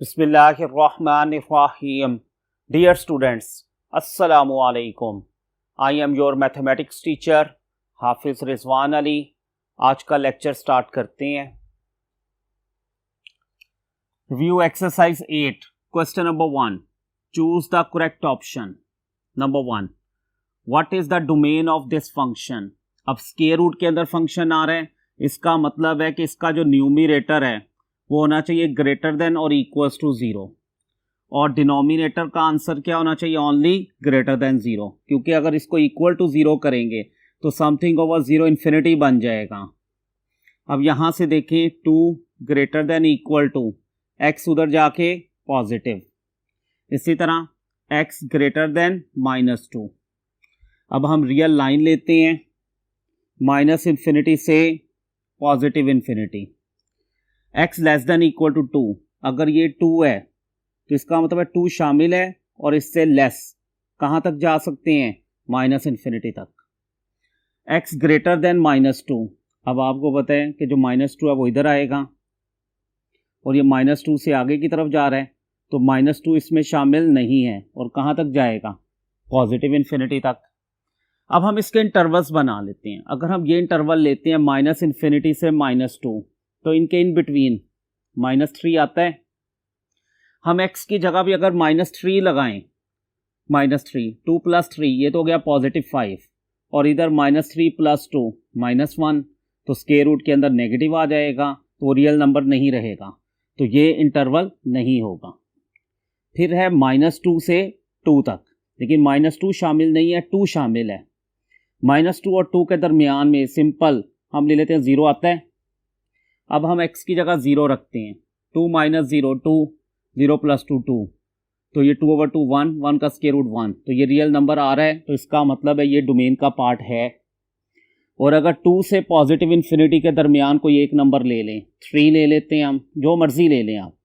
Bismillahirrahmanirrahim. Dear students, Assalamu alaikum. I am your mathematics teacher हाफिज रिजवान अली. आज का lecture start करते हैं. Review exercise 8. Question number 1. Choose the correct option. Number 1. What is the domain of this function? अब square root के अंदर function आ रहा है, इसका मतलब है कि इसका जो न्यूमरेटर है वो होना चाहिए ग्रेटर देन और इक्वल्स टू 0 और डिनोमिनेटर का आंसर क्या होना चाहिए? ओनली ग्रेटर देन 0, क्योंकि अगर इसको इक्वल टू 0 करेंगे तो समथिंग ओवर 0 इन्फिनिटी बन जाएगा. अब यहाँ से देखें 2 greater than equal to x उधर जाके पॉजिटिव, इसी तरह x ग्रेटर देन -2. अब हम रियल लाइन लेते हैं माइनस इन्फिनिटी से positive infinity. x less than equal to 2, अगर ये 2 है तो इसका मतलब है 2 शामिल है और इससे लेस कहाँ तक जा सकते हैं? माइनस इन्फिनिटी तक. x ग्रेटर देन -2, अब आपको पता है कि जो -2 है वो इधर आएगा और ये -2 से आगे की तरफ जा रहा है तो -2 इसमें शामिल नहीं है और कहाँ तक जाएगा? पॉजिटिव इन्फिनिटी तक. अब हम इसके इंटरवल्स बना लेते हैं. अगर हम ये इंटरवल लेते हैं माइनस इन्फिनिटी से -2 तो इनके इन बिटवीन -3 आता है. हम x की जगह भी अगर -3 लगाएं, -3 2 + 3 ये तो हो गया +5 और इधर -3 + 2 -1, तो स्क्वायर रूट के अंदर नेगेटिव आ जाएगा तो रियल नंबर नहीं रहेगा, तो ये इंटरवल नहीं होगा. फिर है -2 से 2 तक, लेकिन -2 शामिल नहीं है, 2 शामिल है. -2 और 2 के दरमियान में सिंपल हम ले लेते हैं 0 आता है. अब हम x की जगह 0 रखते हैं. 2 - 0 2, 0 + 2 2, तो ये 2/2 1, 1 का स्क्वायर रूट 1, तो ये रियल नंबर आ रहा है, तो इसका मतलब है ये डोमेन का पार्ट है. और अगर 2 से पॉजिटिव इन्फिनिटी के दरमियान कोई एक नंबर ले लें, 3 ले लेते हैं हम, जो मर्जी ले लें आप,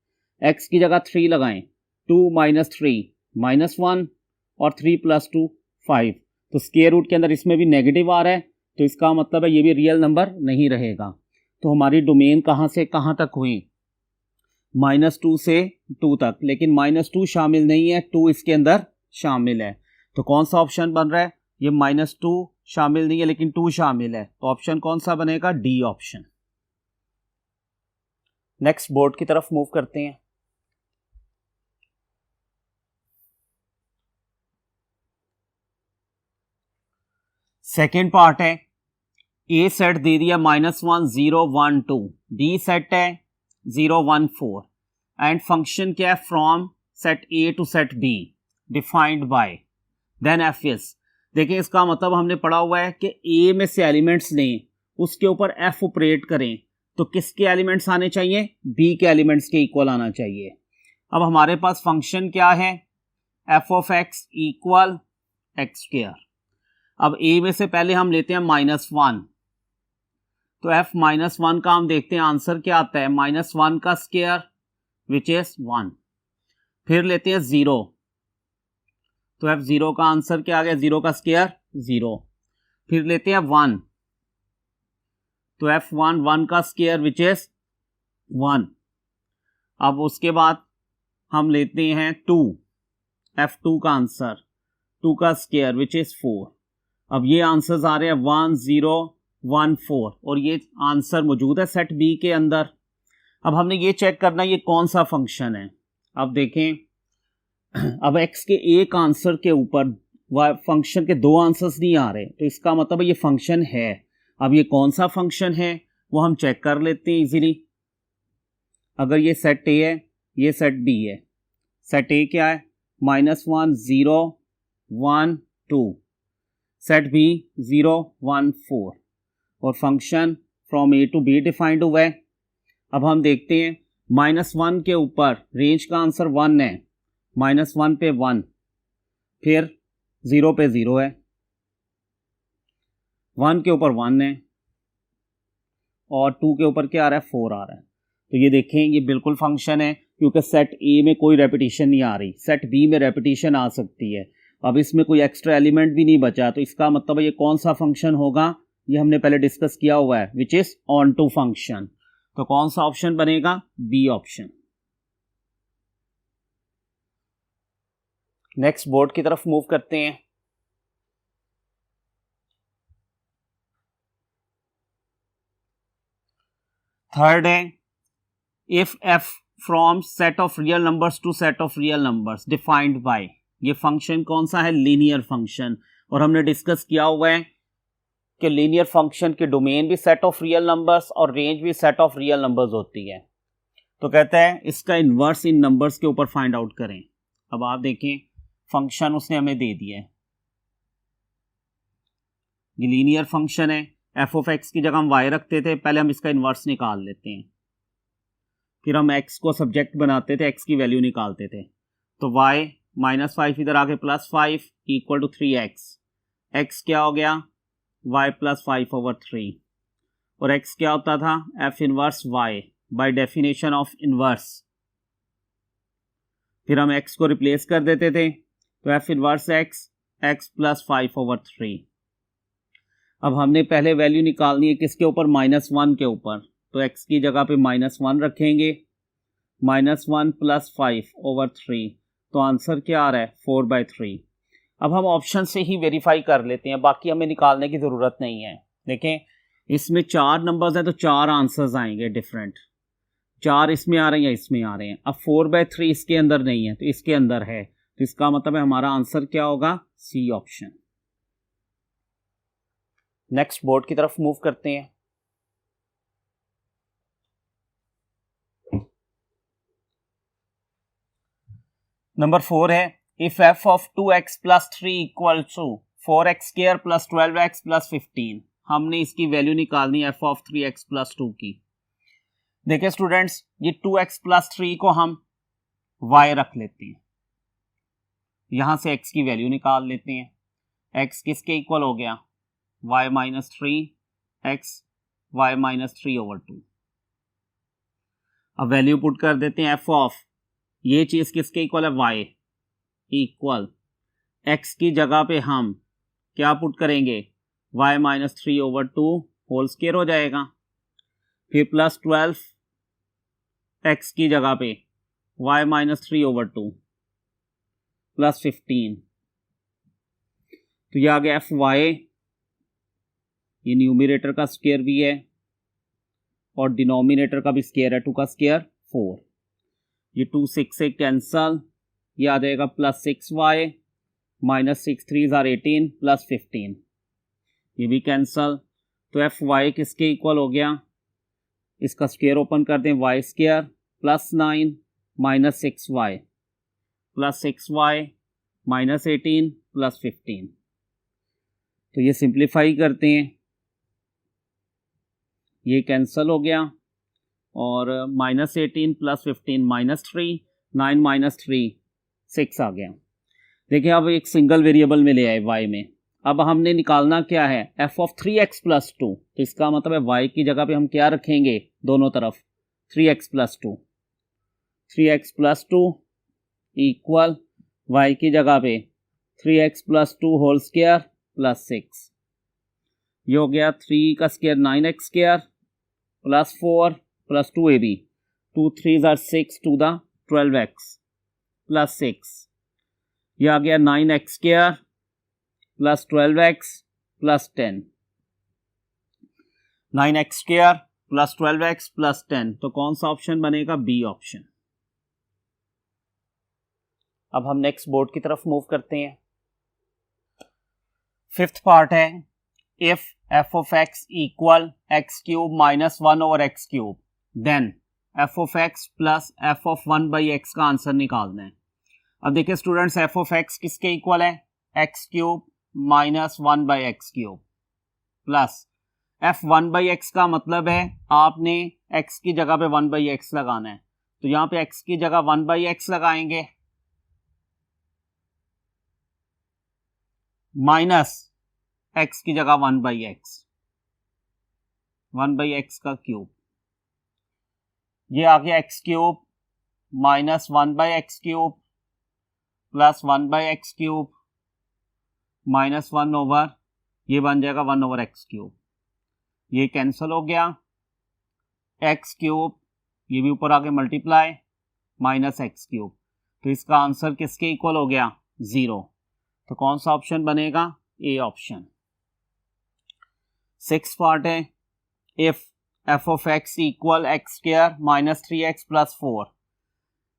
x की जगह 3 लगाएं, 2 - 3 -1 और 3 + 2 5, तो स्क्वायर रूट के अंदर इसमें भी नेगेटिव आ रहा है, तो इसका मतलब है ये भी रियल नंबर नहीं रहेगा. तो हमारी डोमेन कहाँ से कहाँ तक हुई? -2 से 2 तक, लेकिन -2 शामिल नहीं है, 2 इसके अंदर शामिल है, तो कौन सा ऑप्शन बन रहा है? ये -2 शामिल नहीं है लेकिन 2 शामिल है, तो ऑप्शन कौन सा बनेगा? D option. नेक्स्ट बोर्ड की तरफ मूव करते हैं. सेकेंड पार्ट है, ए सेट दे दिया -1 0 1 2, बी सेट है 0 1 4 एंड फंक्शन क्या है? From set A to set B defined by then F is. देखिए इसका मतलब हमने पढ़ा हुआ है कि ए में से एलिमेंट्स लें, उसके ऊपर एफ ऑपरेट करें, तो किसके एलिमेंट्स आने चाहिए? बी के एलिमेंट्स के इक्वल आना चाहिए. अब हमारे पास फंक्शन क्या है? F of x equal x². अब ए में से पहले हम लेते हैं -1, तो f -1 का हम देखते हैं आंसर क्या आता है? -1 का स्क्वायर विच इज 1. फिर लेते हैं 0, तो f0 का आंसर क्या आ गया? 0 का स्क्वायर 0. फिर लेते हैं 1, तो f1 1 का स्क्वायर विच इज 1. अब उसके बाद हम लेते हैं 2, f2 का आंसर 2 का स्क्वायर विच इज 4. अब ये आंसर्स आ रहे हैं 1 0 1 4 और ये आंसर मौजूद है सेट बी के अंदर. अब हमने ये चेक करना ये कौन सा फंक्शन है. अब देखें, अब x के एक आंसर के ऊपर फंक्शन के 2 आंसर्स नहीं आ रहे, तो इसका मतलब ये फंक्शन है. अब ये कौन सा फंक्शन है वो हम चेक कर लेते हैं इजीली. अगर ये सेट ए है, ये सेट बी है. सेट ए क्या है? -1 0 1 2, सेट बी 0 1 4 और function from A to B defined हुआ है. अब हम देखते हैं -1 के ऊपर रेंज का आंसर 1 है, -1 पे 1, फिर 0 पे 0 है, 1 के ऊपर 1 है और 2 के ऊपर क्या आ रहा है? 4 आ रहा है. तो ये देखें ये बिल्कुल फंक्शन है, क्योंकि सेट ए में कोई रेपिटेशन नहीं आ रही, सेट बी में रेपिटेशन आ सकती है. अब इसमें कोई एक्स्ट्रा एलिमेंट भी नहीं बचा, तो इसका मतलब ये कौन सा फंक्शन होगा? ये हमने पहले डिस्कस किया हुआ है, which is onto function. तो कौन सा ऑप्शन बनेगा? B option. नेक्स्ट बोर्ड की तरफ मूव करते हैं। थर्ड है if F from set of real numbers to set of real numbers defined by, ये फंक्शन कौन सा है? Linear function. और हमने डिस्कस किया हुआ है कि लीनियर फंक्शन के डोमेन भी सेट ऑफ रियल नंबर्स और रेंज भी सेट ऑफ रियल नंबर्स होती है। तो कहते हैं इसका इन्वर्स इन नंबर्स के ऊपर फाइंड आउट करें। अब आप देखें फंक्शन उसने हमें दे दिया है, ये लीनियर फंक्शन है, एफ ऑफ एक्स की जगह हम वाई रखते थे, पहले हम इसका इन्वर्स निकाल लेते हैं, फिर हम एक्स को सब्जेक्ट बनाते थे, एक्स की वैल्यू निकालते थे। तो वाई -5 इधर आके +5 इक्वल टू 3x, एक्स क्या हो गया? y + 5/3, और x क्या होता था? f inverse y by definition of inverse. फिर हम x को रिप्लेस कर देते थे, तो f इनवर्स x + 5/3। अब हमने पहले वैल्यू निकालनी है किसके ऊपर? -1 के ऊपर, तो x की जगह पे -1 रखेंगे, -1 + 5/3, तो आंसर क्या आ रहा है? 4/3। अब हम ऑप्शन से ही वेरीफाई कर लेते हैं, बाकी हमें निकालने की ज़रूरत नहीं है। देखें इसमें 4 नंबर्स हैं तो 4 आंसर्स आएंगे डिफरेंट, 4 इसमें आ रहे हैं या इसमें आ रहे हैं। अब 4/3 इसके अंदर नहीं है तो इसके अंदर है, तो इसका मतलब है हमारा आंसर क्या होगा? C option. नेक्स्ट बोर्ड की तरफ मूव करते हैं। नंबर 4 है if f of 2x + 3 = 4x² + 12x + 15। हमने इसकी वैल्यू निकालनी है f of 3x + 2 की। देखिए स्टूडेंट्स, ये 2x + 3 को हम y रख लेते हैं, यहां से x की वैल्यू निकाल लेते हैं। x किसके इक्वल हो गया? y - 3x y - 3/2। अब वैल्यू पुट कर देते हैं f ऑफ, ये चीज किसके इक्वल है? y इक्वल x की जगह पे हम क्या पुट करेंगे? y - 3/2 होल स्क्वायर हो जाएगा, फिर +12 x की जगह पे y - 3/2 + 15, तो ये आ गया fy, ये न्यूमरेटर का स्क्वायर भी है और डिनोमिनेटर का भी स्क्वायर है, 2 का स्क्वायर 4, ये 2 6 से कैंसल, ये आ जाएगा +6y -6 3 = 18 + 15, ये भी कैंसल। तो fy किसके इक्वल हो गया? इसका स्क्वायर ओपन कर दें, y² +9 -6y +6y -18 + 15, तो ये सिंप्लीफाई करते हैं, ये कैंसल हो गया और -18 + 15 -3 9 - 3 6 आ गया। देखिए अब एक सिंगल वेरिएबल में ले आए y में। अब हमने निकालना क्या है? f of 3x + 2, तो इसका मतलब है y की जगह पे हम क्या रखेंगे? दोनों तरफ 3x + 2, 3x + 2 इक्वल y की जगह पे 3x + 2 होल स्क्वायर +6, ये हो गया 3 का square 9x² +4 + 2ab, 2 3 = 6 to the 12x +6, ये आ गया 9x² + 12x + 10, 9x² + 12x + 10, तो कौन सा ऑप्शन बनेगा? B option. अब हम नेक्स्ट बोर्ड की तरफ मूव करते हैं। 5th पार्ट है if f of x = x³ - 1/x³, then f of x + f of 1/x का आंसर निकालना है। अब देखिए स्टूडेंट्स, f of x किसके इक्वल है? x³ - 1/x³ plus f 1/x का मतलब है आपने x की जगह पे 1/x लगाना है, तो यहां पे x की जगह 1/x लगाएंगे माइनस x की जगह 1/x, 1/x का क्यूब, ये आ गया x³ - 1/x³ प्लस 1/x³ -1/, ये बन जाएगा 1/x³, ये कैंसिल हो गया, x³ ये भी ऊपर आके मल्टीप्लाई -x³, तो इसका आंसर किसके इक्वल हो गया? 0, तो कौन सा ऑप्शन बनेगा? A option. 6 पार्ट है, if f of x equal x square minus 3x plus 4,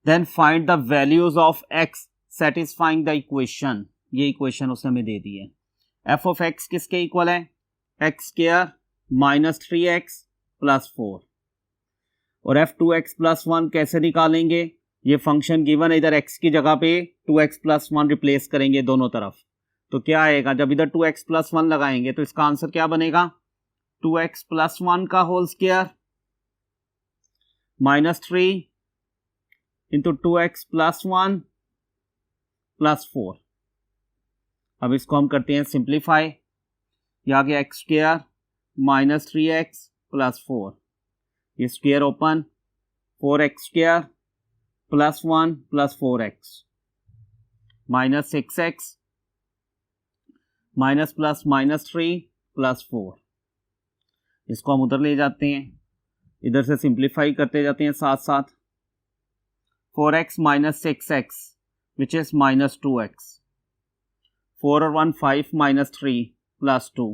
then find the values of x satisfying the equation। ये इक्वेशन उसने हमें दे दी है। f of x किसके इक्वल है? x square minus 3x plus 4, और f2x plus 1 कैसे निकालेंगे? ये फंक्शन गिवन है, इधर x की जगह पे 2x plus 1 रिप्लेस करेंगे दोनों तरफ, तो क्या आएगा? जब इधर 2x plus 1 लगाएंगे तो इसका आंसर क्या बनेगा? 2x plus 1 का whole square minus 3 into 2x plus 1 plus 4। अब इसको हम करते हैं सिंप्लीफाई। ये आ गया x square minus 3x plus 4, ये square open, 4x square plus 1 plus 4x minus 6x minus plus minus 3 plus 4। इसको हम उधर ले जाते हैं, इधर से सिंप्लीफाई करते जाते हैं साथ साथ। 4x minus 6x which is minus 2x, 4 और 1 5 माइनस 3 प्लस 2,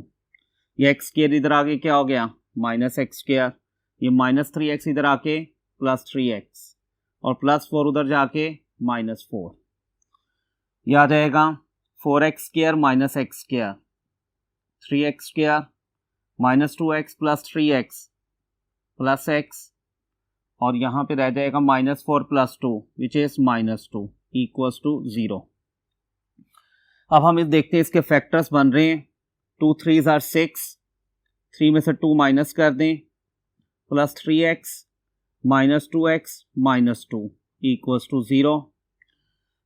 ये एक्स स्क्वायर इधर आके क्या हो गया? माइनस एक्स स्क्वायर, ये माइनस 3x इधर आके प्लस 3x, और प्लस 4 उधर जाके माइनस 4। यह आ जाएगा 4x square minus x square, 3x square minus 2x plus 3x plus x, और यहाँ पे रह जाएगा minus 4 plus 2 which is minus 2 equals to 0। अब हम इस देखते हैं, इसके फैक्टर्स बन रहे हैं। 2 3s are 6, 3 में से 2 माइनस कर दें, plus 3x minus 2x minus 2 equals to 0।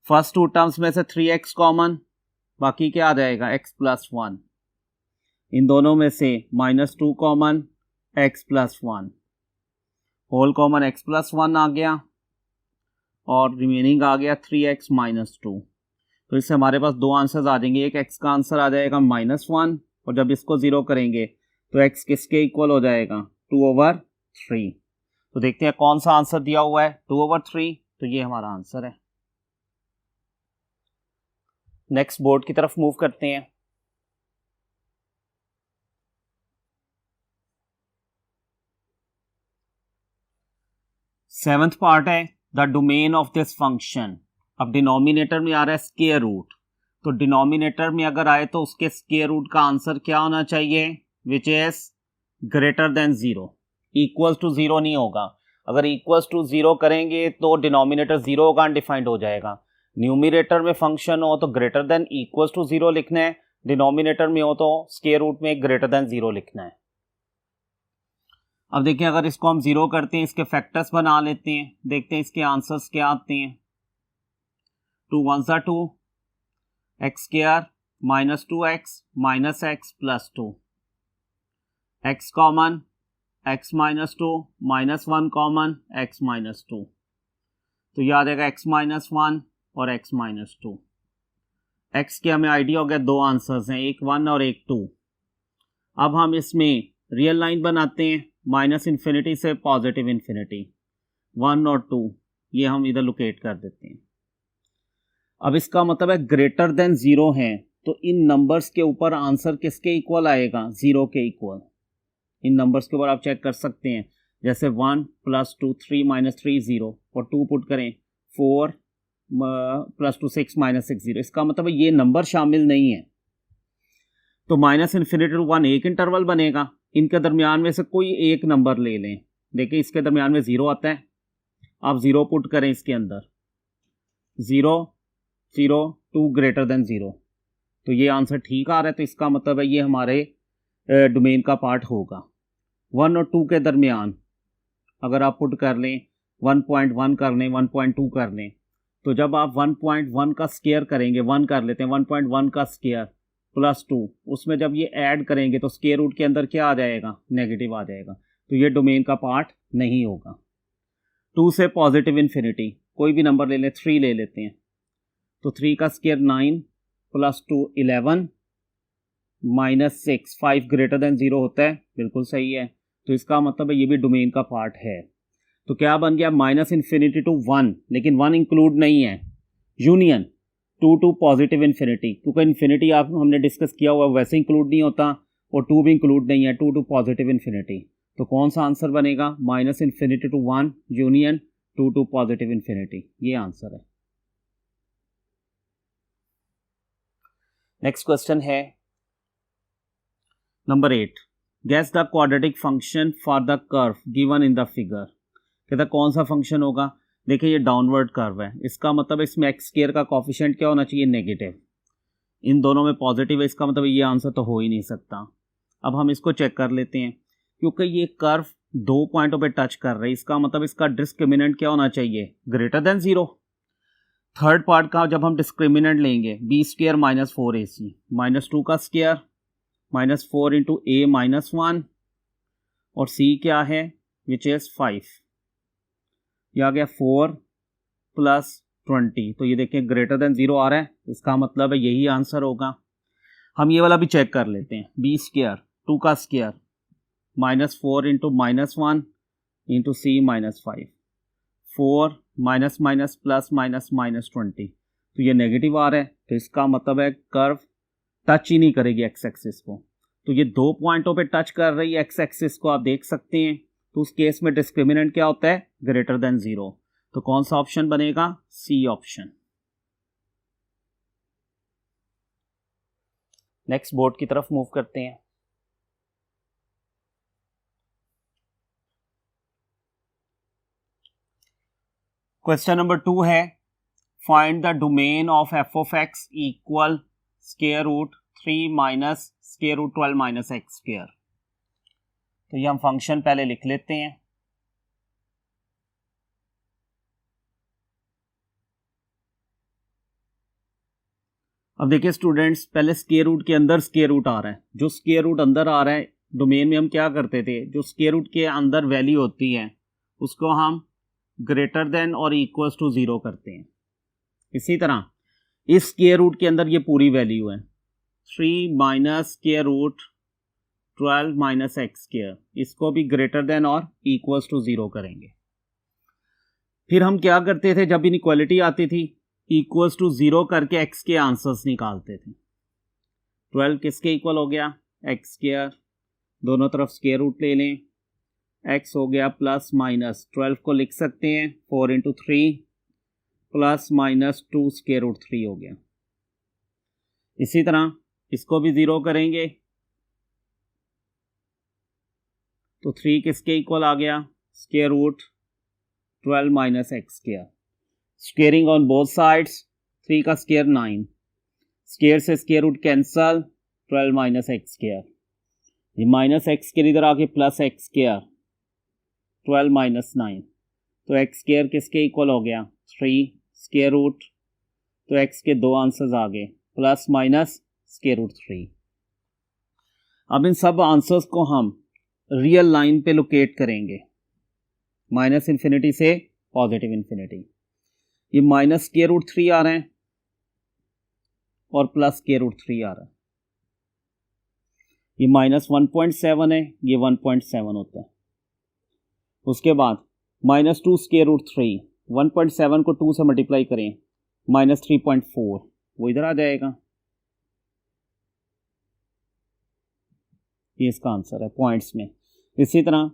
First two terms में से 3x कॉमन, बाकी क्या आ जाएगा? x plus 1। इन दोनों में से minus 2 common, x plus 1, whole common x plus 1 आ गया, और रिमेनिंग आ गया 3x माइनस 2। तो इससे हमारे पास दो आंसर्स आ जाएंगे, एक x का आंसर आ जाएगा माइनस 1, और जब इसको 0 करेंगे तो x किसके इक्वल हो जाएगा? 2/3। तो देखते हैं कौन सा आंसर दिया हुआ है, 2/3, तो ये हमारा आंसर है। नेक्स्ट बोर्ड की तरफ मूव करते हैं। सेवंथ पार्ट है the domain of this function. अब डिनोमिनेटर में आ रहा है स्क्वायर रूट, तो डिनोमिनेटर में अगर आए तो उसके स्क्वायर रूट का आंसर क्या होना चाहिए? Which is greater than 0, equals to 0 नहीं होगा। अगर इक्वल्स टू 0 करेंगे तो डिनोमिनेटर 0 होगा, अनडिफाइंड हो जाएगा। न्यूमिनेटर में फंक्शन हो तो ग्रेटर देन इक्वल्स टू 0 लिखना है, डिनोमिनेटर में हो तो स्क्वायर रूट में ग्रेटर देन 0 लिखना है। अब देखिए, अगर इसको हम 0 करते हैं, इसके फैक्टर्स बना लेते हैं, देखते हैं इसके आंसर्स क्या आते हैं। 2 1s are 2, x square minus 2x minus x plus 2, x common, x minus 2 minus 1 common, x minus 2, तो ये आ जाएगा x माइनस 1 और x माइनस 2। x के हमें आइडिया हो गया, दो आंसर्स हैं, एक 1 और एक 2। अब हम इसमें रियल लाइन बनाते हैं, माइनस इन्फिनिटी से पॉजिटिव इन्फिनिटी, 1 और 2 ये हम इधर लोकेट कर देते हैं। अब इसका मतलब है ग्रेटर देन 0 है, तो इन नंबर्स के ऊपर आंसर किसके इक्वल आएगा? 0 के इक्वल। इन नंबर्स के ऊपर आप चेक कर सकते हैं, जैसे 1 प्लस 2 3 माइनस 3 0, और 2 पुट करें 4 प्लस 2 6 माइनस 6 0। इसका मतलब है ये नंबर शामिल नहीं है। तो माइनस इन्फिनिटी टू 1 एक इंटरवल बनेगा, इनके दरमियान में से कोई एक नंबर ले लें। देखिए इसके दरमियान में 0 आता है, आप 0 पुट करें इसके अंदर, 0 0 2 ग्रेटर देन 0, तो ये आंसर ठीक आ रहा है। तो इसका मतलब है ये हमारे डोमेन का पार्ट होगा। 1 और 2 के दरमियान अगर आप पुट कर लें, 1.1 कर लें, 1.2 कर लें, तो जब आप 1.1 का स्क्वायर करेंगे, 1 कर लेते हैं, 1.1 का स्क्वायर प्लस 2, उसमें जब ये ऐड करेंगे तो स्क्वायर रूट के अंदर क्या आ जाएगा? नेगेटिव आ जाएगा, तो ये डोमेन का पार्ट नहीं होगा। 2 से पॉजिटिव इन्फिनिटी, कोई भी नंबर ले लें, 3 ले लेते हैं, तो 3 का square 9 plus 2 11 minus 6, 5 greater than 0 होता है, बिल्कुल सही है। तो इसका मतलब है ये भी डोमेन का पार्ट है। तो क्या बन गया? माइनस इन्फिनिटी टू 1, लेकिन 1 इंक्लूड नहीं है, यूनियन 2 टू पॉजिटिव इन्फिनिटी, क्योंकि इन्फिनिटी आप हमने डिस्कस किया हुआ वैसे इंक्लूड नहीं होता और 2 भी इंक्लूड नहीं है, 2 टू पॉजिटिव इन्फिनिटी। तो कौन सा आंसर बनेगा? -Infinity to 1 union 2 to positive infinity, ये आंसर है। नेक्स्ट क्वेश्चन है number 8, guess the quadratic function for the curve given in the figure. कहता कौन सा फंक्शन होगा? देखिए ये डाउनवर्ड कर्व है, इसका मतलब इसमें एक्स स्क्वायर का कोफिशिएंट क्या होना चाहिए? नेगेटिव। इन दोनों में पॉजिटिव है, इसका मतलब ये आंसर तो हो ही नहीं सकता। अब हम इसको चेक कर लेते हैं, क्योंकि ये कर्व 2 पॉइंटों पे टच कर रही है, इसका मतलब इसका डिस्क्रिमिनेंट क्या होना चाहिए? Greater than 0। थर्ड पार्ट का जब हम डिस्क्रिमिनेंट लेंगे b स्क्वायर माइनस 4ac, -2 का स्क्वायर -4 इंटू a -1 और c क्या है? Which is 5। यह आ गया 4 + 20, तो ये देखिए ग्रेटर देन 0 आ रहा है, इसका मतलब है यही आंसर होगा। हम ये वाला भी चेक कर लेते हैं, b स्क्वायर 2 का square -4 into -1 into c -5, 4 minus minus plus minus -20, तो ये नेगेटिव आ रहा है, तो इसका मतलब है कर्व टच ही नहीं करेगी एक्स एक्सिस को। तो ये 2 पॉइंटों पे टच कर रही है एक्स एक्सिस को, आप देख सकते हैं। तो उस केस में डिस्क्रिमिनेंट क्या होता है? Greater than 0। तो कौन सा ऑप्शन बनेगा? C option. नेक्स्ट बोर्ड की तरफ मूव करते हैं। क्वेश्चन नंबर 2 है, find the domain of F of x equal square root 3 minus square root 12 minus x square. तो ये हम फंक्शन पहले लिख लेते हैं। अब देखिए स्टूडेंट्स, पहले स्क्वायर रूट के अंदर स्क्वायर रूट आ रहा है, जो स्क्वायर रूट अंदर आ रहा है डोमेन में हम क्या करते थे? जो स्क्वायर रूट के अंदर वैल्यू होती है उसको हम ग्रेटर देन और इक्वल्स टू 0 करते हैं। इसी तरह इस स्क्वायर रूट के अंदर ये पूरी वैल्यू है 3 minus square root 12 minus x square, इसको भी ग्रेटर देन और इक्वल्स टू 0 करेंगे। फिर हम क्या करते थे जब इनइक्वालिटी आती थी? इक्वल्स टू 0 करके एक्स के आंसर्स निकालते थे। 12 किसके इक्वल हो गया? एक्स स्क्वायर, दोनों तरफ स्क्वायर रूट ले लें, x हो गया प्लस माइनस 12 को लिख सकते हैं 4 into 3 plus minus 2 square root 3 हो गया। इसी तरह इसको भी 0 करेंगे तो 3 किसके इक्वल आ गया? Square root 12 minus x square. Squaring on both sides, 3 का स्क्वायर 9, स्क्वायर से square root cancel, 12 minus x square. ये माइनस एक्स स्क्वायर इधर आके प्लस एक्स स्क्वायर, 12 माइनस 9, तो एक्स स्क्वायर किसके इक्वल हो गया? 3 स्क्वायर रूट, तो एक्स के 2 आंसर्स आ गए, प्लस माइनस स्क्वायर रूट 3। अब इन सब आंसर्स को हम रियल लाइन पे लोकेट करेंगे, माइनस इन्फिनिटी से पॉजिटिव इन्फिनिटी। ये माइनस स्क्वायर रूट 3 आ रहे हैं और प्लस स्क्वायर रूट 3 आ रहा है। ये माइनस 1.7 है, ये 1.7 होता है। उसके बाद -2 स्क्वायर रूट 3, 1.7 को 2 से मल्टीप्लाई करें, -3.4, वो इधर आ जाएगा। ये इसका आंसर है पॉइंट्स में। इसी तरह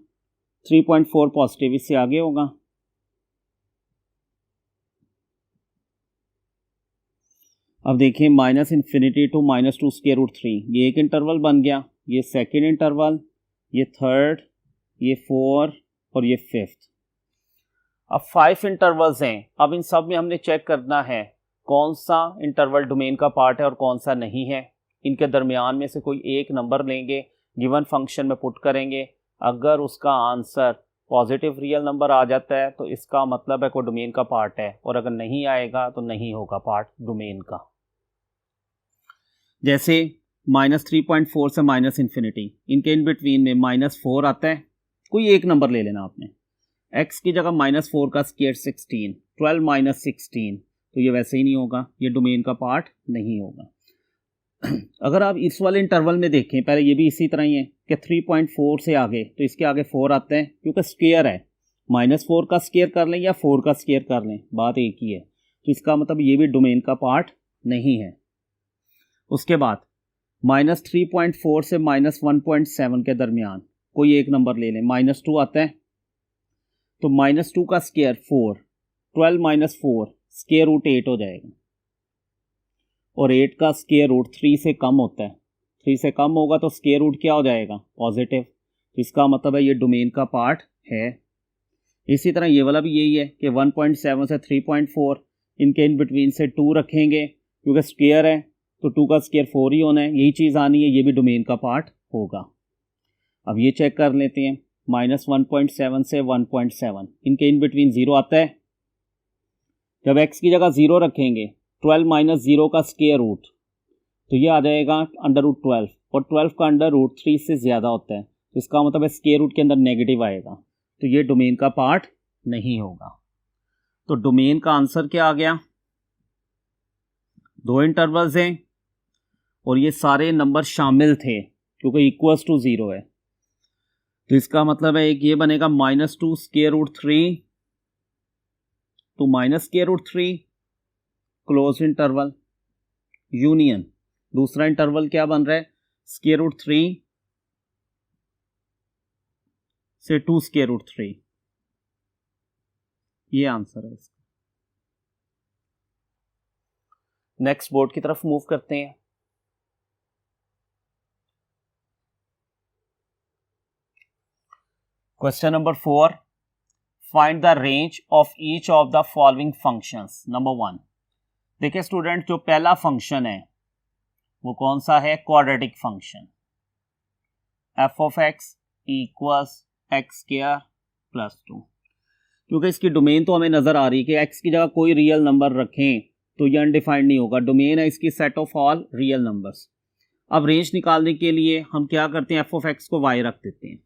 3.4 पॉजिटिव इससे आगे होगा। अब देखिए minus infinity to -2 square root 3, ये एक इंटरवल बन गया, ये सेकेंड इंटरवल, ये थर्ड, ये 4 और ये 5th। अब 5 इंटरवल्स हैं। अब इन सब में हमने चेक करना है कौन सा इंटरवल डोमेन का पार्ट है और कौन सा नहीं है। इनके दरमियान में से कोई एक नंबर लेंगे, गिवन फंक्शन में पुट करेंगे। अगर उसका आंसर पॉजिटिव रियल नंबर आ जाता है तो इसका मतलब है कोई डोमेन का पार्ट है, और अगर नहीं आएगा तो नहीं होगा पार्ट डोमेन का। जैसे -3.4 से माइनस इन्फिनिटी, इनके इन बिटवीन में -4 आता है, कोई एक नंबर ले लेना आपने। x की जगह -4 का स्क्वायर 16, 12 माइनस 16, तो ये वैसे ही नहीं होगा, ये डोमेन का पार्ट नहीं होगा। अगर आप इस वाले इंटरवल में देखें, पहले ये भी इसी तरह ही है कि 3.4 से आगे, तो इसके आगे 4 आता है क्योंकि स्क्वायर है। -4 का स्क्वायर कर लें या 4 का स्क्वायर कर लें, बात एक ही है। तो इसका मतलब ये भी डोमेन का पार्ट नहीं है। उसके बाद -3.4 से -1.7 के दरमियान कोई एक नंबर ले लें, -2 आता है तो -2 का स्क्वायर 4, 12 - 4 स्क्वायर रूट 8 हो जाएगा, और 8 का स्क्वायर रूट 3 से कम होता है, 3 से कम होगा तो स्क्वायर रूट क्या हो जाएगा, पॉजिटिव। इसका मतलब है ये डोमेन का पार्ट है। इसी तरह ये वाला भी यही है कि 1.7 से 3.4 इनके इन बिटवीन से 2 रखेंगे, क्योंकि स्क्वायर है तो 2 का स्क्वायर 4 ही होना है, यही चीज़ आनी है, ये भी डोमेन का पार्ट होगा। अब ये चेक कर लेते हैं, -1.7 से 1.7 इनके इन बिटवीन 0 आता है। जब x की जगह 0 रखेंगे 12 - 0 का स्क्वायर रूट तो ये आ जाएगा √12, और 12 का √3 से ज़्यादा होता है, तो इसका मतलब है स्क्वायर रूट के अंदर नेगेटिव आएगा, तो ये डोमेन का पार्ट नहीं होगा। तो डोमेन का आंसर क्या आ गया, 2 इंटरवल्स हैं और ये सारे नंबर शामिल थे क्योंकि इक्वल्स टू 0 है, तो इसका मतलब है एक ये बनेगा -2 square root 3 to -√3 close interval union, दूसरा इंटरवल क्या बन रहा है, स्क्वायर रूट 3 से 2 स्क्वायर रूट 3। ये आंसर है इसका। नेक्स्ट बोर्ड की तरफ मूव करते हैं। Question number 4, find the range of each of the following functions. Number 1, देखिए स्टूडेंट, जो पहला फंक्शन है वो कौन सा है, क्वाड्रेटिक फंक्शन, f(x) = x² + 2। क्योंकि इसकी डोमेन तो हमें नजर आ रही है कि x की जगह कोई रियल नंबर रखें तो ये अनडिफाइंड नहीं होगा, डोमेन है इसकी set of all real numbers. अब रेंज निकालने के लिए हम क्या करते हैं, f(x) को y रख देते हैं।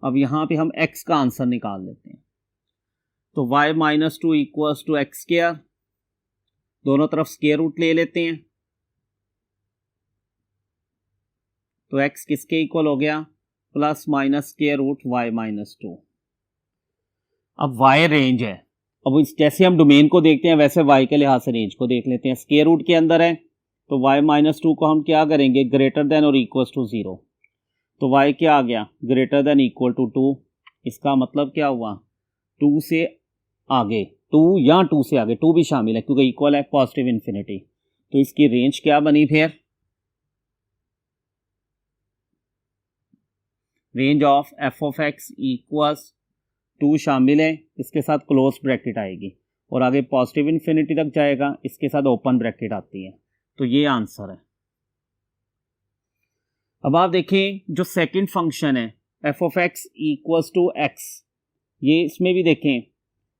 अब यहां पे हम x का आंसर निकाल लेते हैं, तो y - 2 = x², दोनों तरफ स्क्वायर रूट ले लेते हैं, तो x किसके इक्वल हो गया, ±√y - 2। अब y रेंज है, अब जैसे हम डोमेन को देखते हैं वैसे y के लिहाज से रेंज को देख लेते हैं। स्क्वायर रूट के अंदर है तो y - 2 को हम क्या करेंगे, ग्रेटर देन और इक्वल टू 0, तो y क्या आ गया, ग्रेटर देन इक्वल टू 2। इसका मतलब क्या हुआ, 2 से आगे, 2 या 2 से आगे, 2 भी शामिल है क्योंकि इक्वल है, पॉजिटिव इन्फिनिटी, तो इसकी रेंज क्या बनी फिर, रेंज ऑफ f(x) = 2 शामिल है, इसके साथ क्लोज ब्रैकेट आएगी और आगे पॉजिटिव इन्फिनिटी तक जाएगा, इसके साथ ओपन ब्रैकेट आती है, तो ये आंसर है। अब आप देखें जो सेकंड फंक्शन है f(x) = x, ये इसमें भी देखें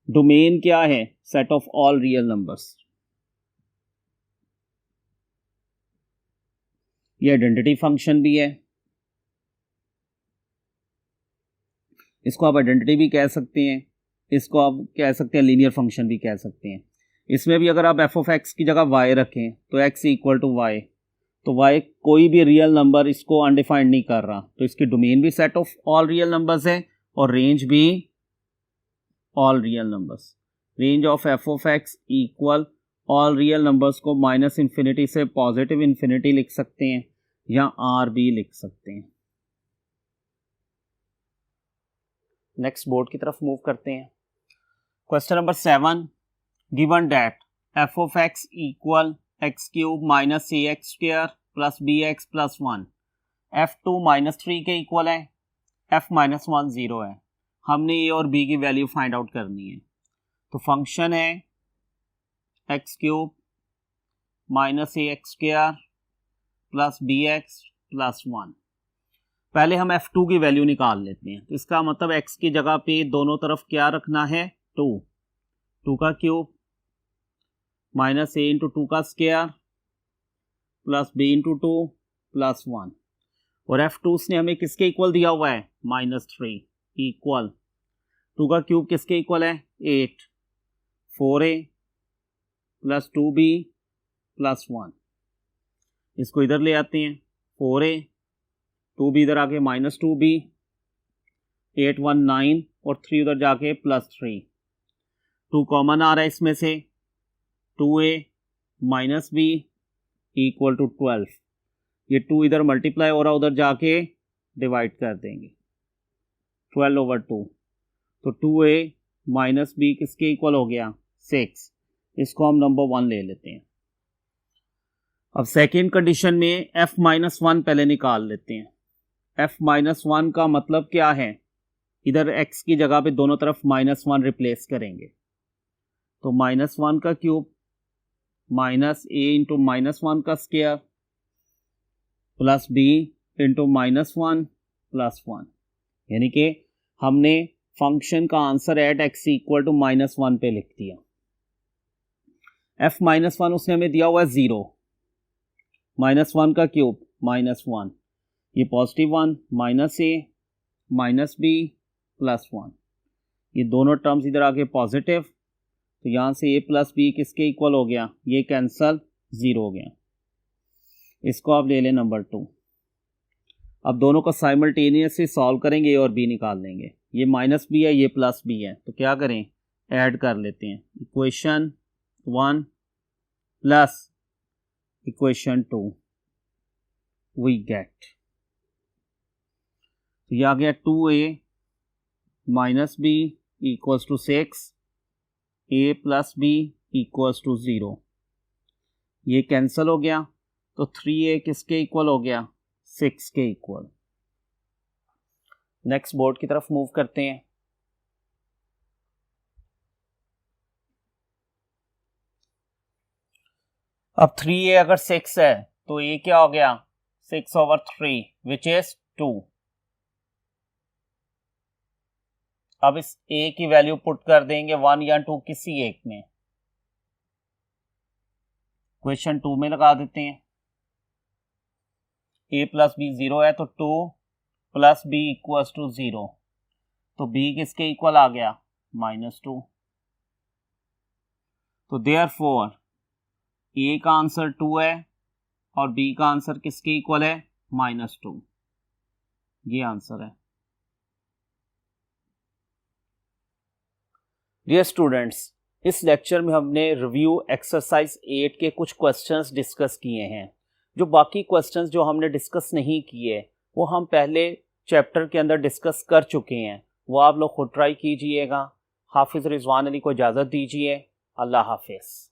डोमेन क्या है, set of all real numbers. ये आइडेंटिटी फंक्शन भी है, इसको आप आइडेंटिटी भी कह सकते हैं, इसको आप कह सकते हैं लीनियर फंक्शन भी कह सकते हैं। इसमें भी अगर आप f(x) की जगह y रखें तो x = y, तो y कोई भी रियल नंबर इसको अनडिफाइंड नहीं कर रहा, तो इसकी डोमेन भी set of all real numbers है और रेंज भी all real numbers. Range of f(x) = all real numbers को -∞ से पॉजिटिव इन्फिनिटी लिख सकते हैं या r भी लिख सकते हैं। नेक्स्ट बोर्ड की तरफ मूव करते हैं। Question number 7, given that f(x) = x³ - ax² + bx + 1, f2 -3 के इक्वल है, f-1 0 है, हमने a और b की वैल्यू फाइंड आउट करनी है। तो फंक्शन है x³ - ax² + bx + 1। पहले हम f2 की वैल्यू निकाल लेते हैं, तो इसका मतलब x की जगह पे दोनों तरफ क्या रखना है, 2 का क्यूब -a × 2 का स्क्वायर + b × 2 + 1, और f2 ने हमें किसके इक्वल दिया हुआ है, -3 इक्वल 2 का क्यूब किसके इक्वल है, 8, 4a + 2b + 1। इसको इधर ले आते हैं, 4a, 2b इधर आके -2b, 8 1 9 और 3 उधर जाके +3, 2 कॉमन आ रहा है इसमें से, 2a minus B equal to 12। ये 2 इधर मल्टीप्लाई हो रहा, उधर जाके डिवाइड कर देंगे 12/2। तो 2a माइनस बी किसके इक्वल हो गया 6। इसको हम नंबर 1 ले लेते हैं। अब सेकेंड कंडीशन में f-1 पहले निकाल लेते हैं। f-1 का मतलब क्या है, इधर x की जगह पे दोनों तरफ -1 रिप्लेस करेंगे। तो -1 का क्यूब माइनस a इंटू -1 का square plus b into -1 plus 1, यानी कि हमने फंक्शन का answer at x equal to -1 पे लिख दिया। f-1 उसने हमें दिया हुआ है 0, -1 का क्यूब -1, ये +1 minus a minus b plus 1, ये दोनों टर्म्स इधर आके पॉजिटिव, तो यहाँ से a प्लस b किसके इक्वल हो गया, ये कैंसल 0 हो गया। इसको आप ले लें नंबर 2। अब दोनों को साइमल्टेनियसली सॉल्व करेंगे, a और b निकाल लेंगे। ये माइनस b है, ये प्लस b है, तो क्या करें, ऐड कर लेते हैं। Equation 1 plus equation 2 we get, तो ये आ गया 2a minus b equals to 6, a plus b equals to 0, ये कैंसिल हो गया, तो 3a किसके इक्वल हो गया 6 के इक्वल। नेक्स्ट बोर्ड की तरफ मूव करते हैं। अब 3a अगर 6 है तो a क्या हो गया 6/3 विच इज 2। अब इस a की वैल्यू पुट कर देंगे 1 या 2 किसी एक में। क्वेश्चन 2 में लगा देते हैं। a प्लस b 0 है तो 2 प्लस b इक्वल्स टू 0, तो b किसके इक्वल आ गया -2। तो देयरफॉर a का आंसर 2 है और b का आंसर किसके इक्वल है -2, ये आंसर है। डियर स्टूडेंट्स, इस लेक्चर में हमने रिव्यू एक्सरसाइज 8 के कुछ क्वेश्चंस डिस्कस किए हैं। जो बाकी क्वेश्चंस जो हमने डिस्कस नहीं किए वो हम पहले चैप्टर के अंदर डिस्कस कर चुके हैं, वो आप लोग खुद ट्राई कीजिएगा। हाफिज़ रिजवान अली को इजाज़त दीजिए। अल्लाह हाफिज़।